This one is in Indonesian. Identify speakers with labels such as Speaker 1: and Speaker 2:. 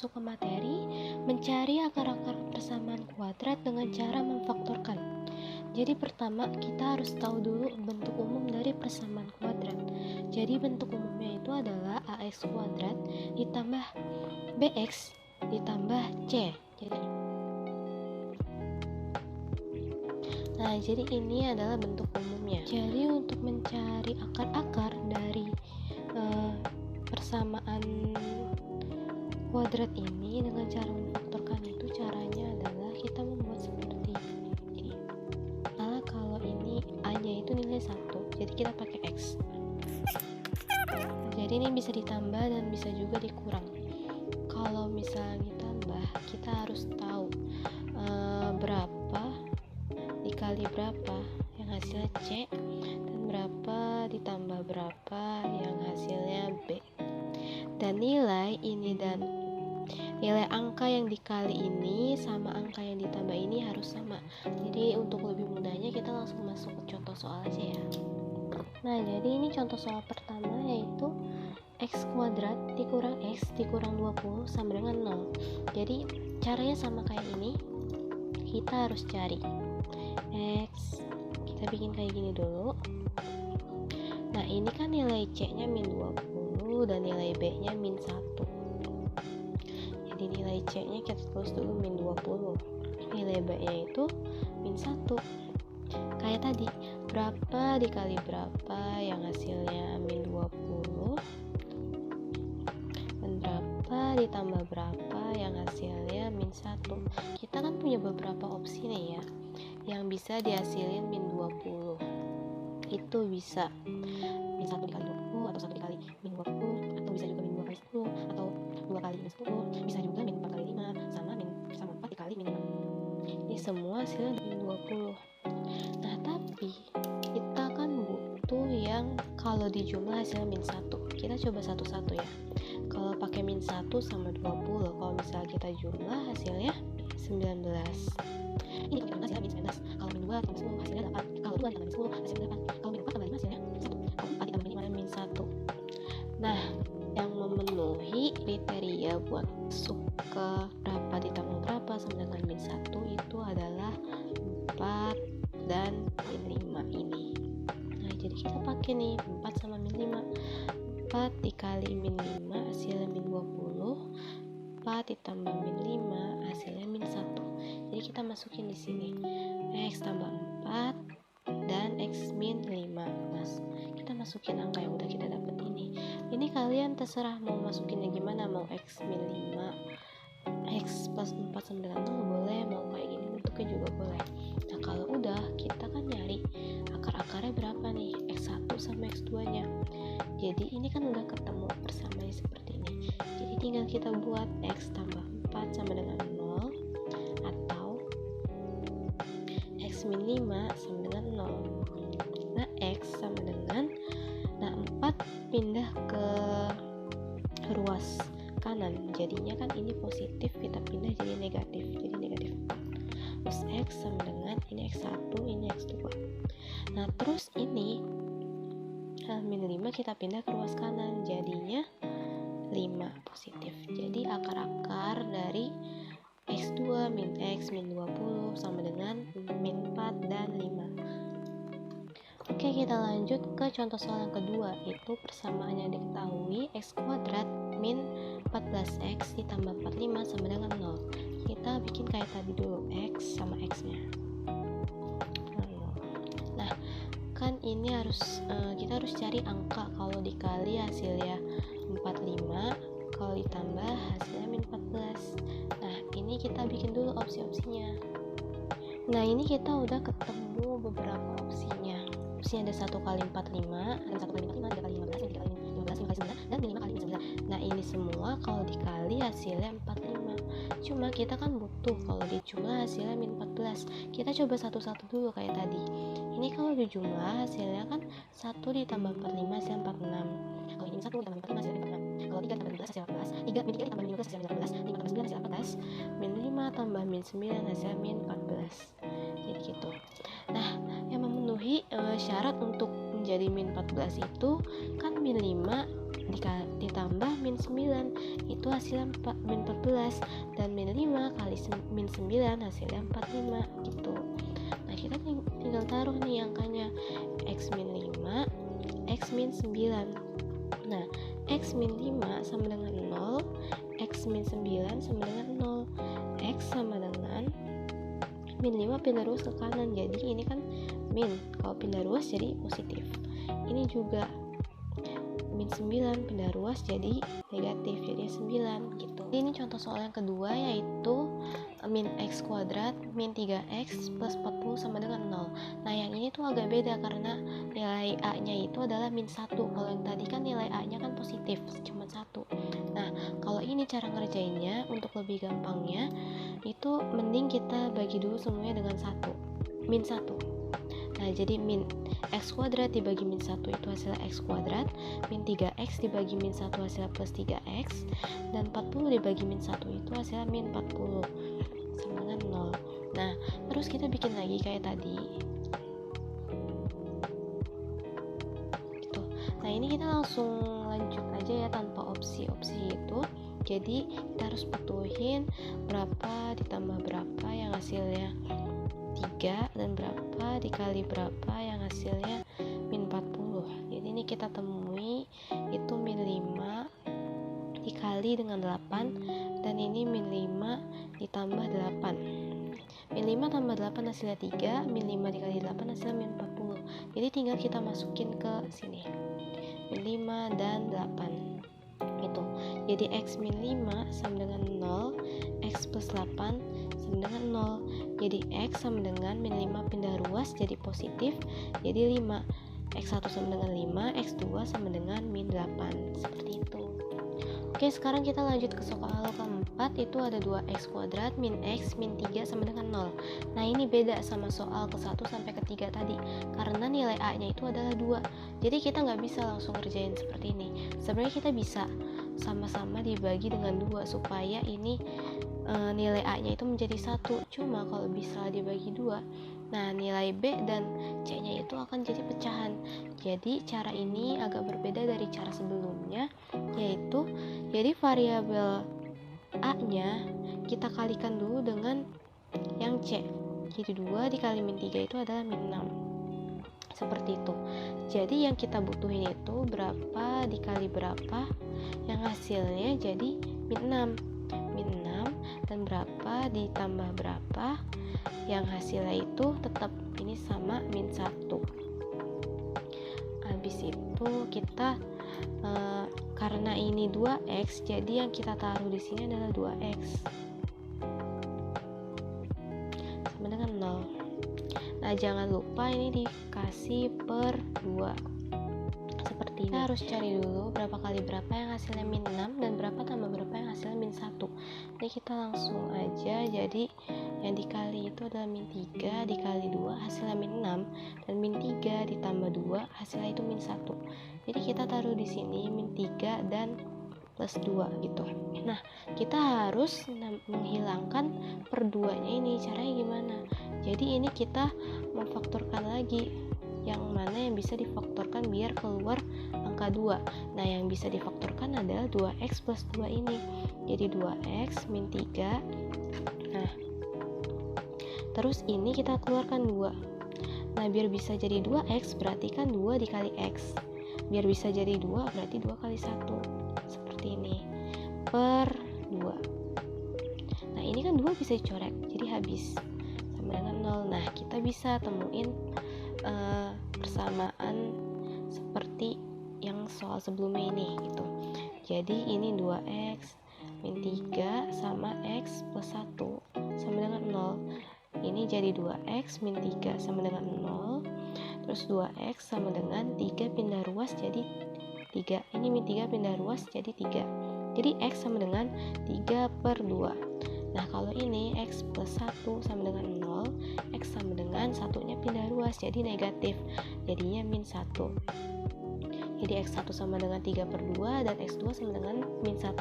Speaker 1: masuk ke materi, mencari akar-akar persamaan kuadrat dengan cara memfaktorkan. Jadi pertama kita harus tahu dulu bentuk umum dari persamaan kuadrat. Jadi bentuk umumnya itu adalah ax kuadrat ditambah bx ditambah c. Jadi ini adalah bentuk umumnya. Jadi untuk mencari akar-akar dari persamaan kuadrat ini dengan cara memfaktorkan itu, caranya adalah kita membuat seperti ini. Kalau ini a-nya itu nilai 1, jadi kita pakai x. Jadi ini bisa ditambah dan bisa juga dikurang. Kalau misalnya ditambah, kita harus tahu berapa dikali berapa yang hasilnya c, dan berapa ditambah berapa yang hasilnya b. Dan nilai ini dan nilai angka yang dikali ini sama angka yang ditambah ini harus sama. Jadi untuk lebih mudahnya kita langsung masuk ke contoh soal aja ya. Jadi ini contoh soal pertama, yaitu x kuadrat dikurang x dikurang 20 sama dengan 0. Jadi caranya sama kayak ini. Kita harus cari x, kita bikin kayak gini dulu. Ini kan nilai c nya min 20 dan nilai b nya min 1. Jadi nilai c nya kita tulis dulu min 20, nilai b nya itu min 1. Kayak tadi, berapa dikali berapa yang hasilnya min 20, dan berapa ditambah berapa yang hasilnya min 1. Kita kan punya beberapa opsi nih ya, yang bisa dihasilin min 20. Itu bisa min 1 dikali 20, atau 1 dikali min 20, atau bisa juga min 2 kali 10, atau 2 kali min 10, bisa juga min 4 kali 5, sama 4 dikali min 5. Ini semua hasilnya min 20. Tapi kita kan butuh yang kalau dijumlah hasilnya min 1. Kita coba satu-satu ya. Kalau pakai min 1 sama 20, kalau misalnya kita jumlah hasilnya 19. Ini kalau hasilnya min 19. Kalau min 2 tambah 10 hasilnya 8. Kalau 2 tambah min 10 hasilnya 8. Kalau min 4 tambah 5 hasilnya 1. Kalau 4 ditambah min 5 min 1. Yang memenuhi kriteria buat masuk ke berapa ditambah berapa sama dengan min 1 itu adalah 4 dan min 5 ini. Jadi kita pakai nih 4 sama min 5. 4 dikali min 5 hasilnya min 20. 4 ditambah min 5 hasilnya min 1. Jadi kita masukin di sini x tambah 4 dan x min 5. Kita masukin angka yang udah kita dapat ini. Ini kalian terserah mau masukinnya gimana, mau x min 5, x plus 4 sama dengan 0 boleh, mau kayak gini bentuknya juga boleh. Kalau udah, kita kan nyari akar-akarnya berapa nih, x1 sama x2 nya. Jadi ini kan udah ketemu persamaannya seperti ini. Jadi tinggal kita buat x tambah 4 sama dengan 0, atau x min 5 sama dengan 0. X sama dengan 4 pindah ke ruas kanan, jadinya kan ini positif, kita pindah jadi negatif, jadi negatif 4. Terus x sama dengan ini x1, ini x2. Terus ini min 5 kita pindah ke ruas kanan, jadinya 5 positif. Jadi akar-akar dari x2 min x min 20 sama dengan min 4 dan 5. Oke, kita lanjut ke contoh soal yang kedua, yaitu persamaannya diketahui x kuadrat min 14x ditambah 45 sama dengan 0. Kita bikin kayak tadi dulu, x sama x nya. Kan ini kita harus cari angka kalau dikali hasilnya 45, kalau ditambah hasilnya min 14. Ini kita bikin dulu opsi-opsinya. Ini kita udah ketemu beberapa opsinya. Opsinya ada 1 kali 45, ada 1 kali 45, 2 kali 15, 3 kali 15, 5 kali 9, dan 5 kali 9. Ini semua kalau dikali hasilnya 45. Cuma kita kan butuh kalau dijumlah hasilnya min 14. Kita coba satu-satu dulu kayak tadi. Ini kalau dijumlah hasilnya kan 1 ditambah 45 hasilnya 46. Kalau ini 1 ditambah 45 hasilnya 46. Kalau 3 tambah 12 hasilnya 14. 3 min 3 ditambah min 12 hasilnya 18. 5 tambah 9 hasilnya 14. Min 5 tambah min 9 hasilnya min 14. Jadi gitu. Yang memenuhi syarat untuk menjadi min 14 itu kan min 5 ditambah min 9, itu hasilnya min 14, dan min 5 kali min 9 hasilnya 45 gitu. Nah kita tinggal taruh nih angkanya, X min 5, X min 9. Nah X min 5 sama dengan 0, X min 9 sama dengan 0, X sama dengan min 5 pindah ruas ke kanan, jadi ini kan min, kalau pindah ruas jadi positif. Ini juga min 9 pindah ruas jadi negatif, jadi 9 gitu. Ini contoh soal yang kedua, yaitu min x kuadrat min 3x plus 40 sama dengan 0. Nah yang ini tuh agak beda karena nilai a nya itu adalah min 1. Kalau yang tadi kan nilai a nya kan positif, cuma 1. Nah kalau ini cara ngerjainnya, untuk lebih gampangnya itu mending kita bagi dulu semuanya dengan 1, min 1. Nah jadi min x kuadrat dibagi min 1 itu hasilnya x kuadrat, min 3x dibagi min 1 hasilnya plus 3x, dan 40 dibagi min 1 itu hasilnya min 40 sama dengan 0. Nah terus kita bikin lagi kayak tadi gitu. Nah ini kita langsung lanjut aja ya tanpa opsi-opsi itu. Jadi kita harus butuhin berapa ditambah berapa yang hasilnya 3, dan berapa dikali berapa yang hasilnya min 40. Jadi ini kita temui itu min 5 dikali dengan 8, dan ini min 5 ditambah 8. Min 5 tambah 8 hasilnya 3, min 5 dikali 8 hasilnya min 40. Jadi tinggal kita masukin ke sini, min 5 dan 8 itu. Jadi x min 5 sama dengan 0, x plus 8 sama dengan 0. Jadi x sama dengan min 5 pindah ruas jadi positif, jadi 5. X1 sama dengan 5, X2 sama dengan min 8. Seperti itu. Oke, sekarang kita lanjut ke soal keempat, itu ada 2x kuadrat min x min 3 sama dengan 0. Nah ini beda sama soal ke-1 sampai ke-3 tadi, karena nilai a nya itu adalah 2. Jadi kita nggak bisa langsung ngerjain seperti ini. Sebenarnya kita bisa sama-sama dibagi dengan 2 supaya ini nilai a nya itu menjadi 1. Cuma kalau bisa dibagi 2, nah nilai b dan c nya itu akan jadi pecahan. Jadi cara ini agak berbeda dari cara sebelumnya, yaitu jadi variabel a nya kita kalikan dulu dengan yang c. Jadi 2 dikali min 3 itu adalah min 6. Seperti itu. Jadi yang kita butuhin itu berapa dikali berapa yang hasilnya jadi min 6. Min 6 dan berapa ditambah berapa yang hasilnya itu tetap ini sama min 1. Habis itu kita karena ini 2x, jadi yang kita taruh di sini adalah 2x sama dengan 0. Nah jangan lupa ini dikasih per 2 seperti ini. Kita harus cari dulu berapa kali berapa yang hasilnya min 6 dan berapa tambah berapa yang hasilnya min 1. Ini kita langsung aja. Jadi yang dikali itu adalah min 3 dikali 2 hasilnya min 6, dan min 3 ditambah 2 hasilnya itu min 1. Jadi kita taruh di sini min 3 dan plus 2 gitu. Nah kita harus menghilangkan per 2 nya ini. Caranya gimana? Jadi ini kita memfaktorkan lagi yang mana yang bisa difaktorkan biar keluar angka 2. Nah yang bisa difaktorkan adalah 2x plus 2 ini. Jadi 2x min 3. Nah terus ini kita keluarkan 2. Nah biar bisa jadi 2x berarti kan 2 dikali x. Biar bisa jadi 2 berarti 2 kali 1. Seperti ini. Per 2. Nah ini kan 2 bisa dicoret, jadi habis sama dengan 0. Nah kita bisa temuin persamaan seperti yang soal sebelumnya ini gitu. Jadi ini 2x min 3 sama x plus 1 sama dengan 0. Ini jadi 2x min 3 sama dengan 0. Terus 2x sama dengan 3 pindah ruas jadi 3. Ini min 3 pindah ruas jadi 3. Jadi x sama dengan 3 per 2. Nah kalau ini x plus 1 sama dengan 0, x sama dengan satunya pindah ruas jadi negatif, jadinya min 1. Jadi x1 sama dengan 3 per 2 dan x2 sama dengan min 1.